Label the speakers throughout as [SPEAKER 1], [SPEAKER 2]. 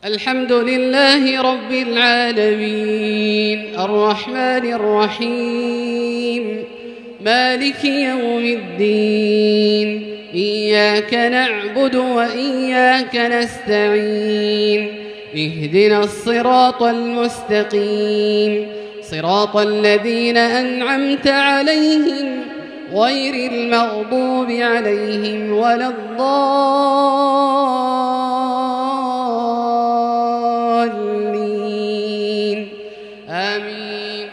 [SPEAKER 1] الحمد لله رب العالمين الرحمن الرحيم مالك يوم الدين إياك نعبد وإياك نستعين اهدنا الصراط المستقيم صراط الذين أنعمت عليهم غير المغضوب عليهم ولا الضالين آمين.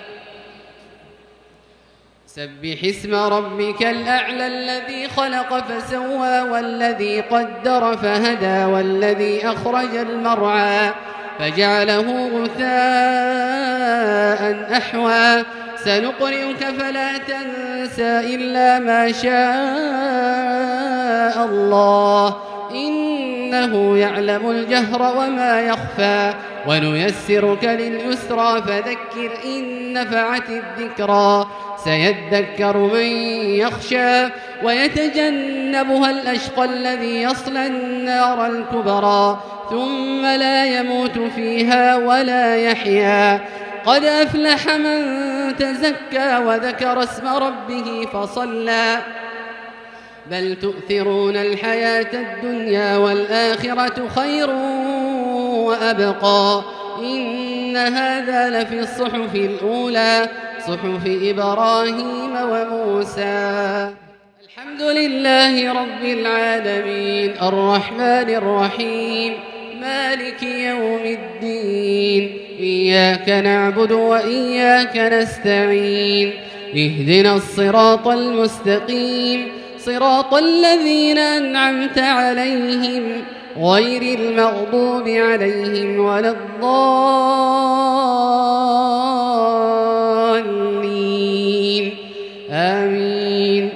[SPEAKER 1] سبح اسم ربك الأعلى الذي خلق فسوى والذي قدر فهدى والذي أخرج المرعى فجعله غثاء أحوى سنقرئك فلا تنسى إلا ما شاء الله إنه يعلم الجهر وما يخفى ونيسرك لليسرى فذكر إن نفعت الذكرى سيذكر من يخشى ويتجنبها الأشقى الذي يصلى النار الكبرى ثم لا يموت فيها ولا يحيا قد أفلح من تزكى وذكر اسم ربه فصلى بل تؤثرون الحياة الدنيا والآخرة خير وأبقى إن هذا لفي الصحف الأولى صحف إبراهيم وموسى. الحمد لله رب العالمين الرحمن الرحيم مالك يوم الدين إياك نعبد وإياك نستعين اهدنا الصراط المستقيم صراط الذين أنعمت عليهم غير المغضوب عليهم ولا الضالين آمين.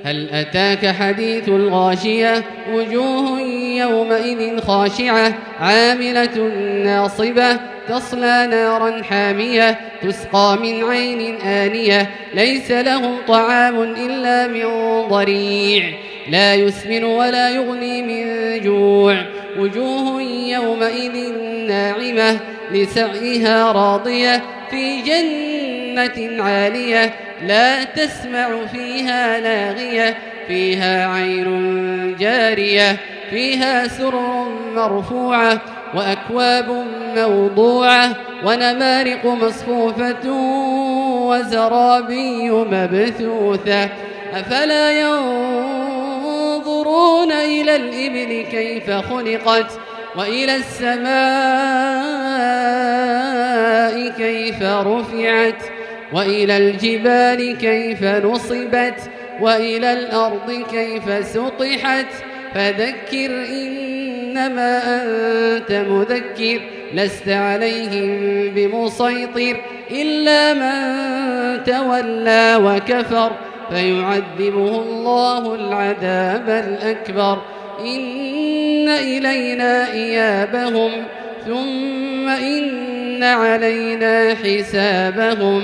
[SPEAKER 1] هل أتاك حديث الغاشية وجوه يومئذ خاشعة عاملة ناصبة تصلى نارا حامية تسقى من عين آنية ليس لهم طعام إلا من ضريع لا يسمن ولا يغني من جوع وجوه يومئذ ناعمة لسعيها راضية في جنة عالية لا تسمع فيها لاغية فيها عين جارية فيها سرر مرفوعة وأكواب موضوعة ونمارق مصفوفة وزرابي مبثوثة أفلا ينظرون إلى الإبل كيف خلقت وإلى السماء كيف رفعت وإلى الجبال كيف نصبت وإلى الأرض كيف سطحت فذكر إنما أنت مذكر لست عليهم بمسيطر إلا من تولى وكفر فيعذبه الله العذاب الأكبر إن إلينا إيابهم ثم إن علينا حسابهم.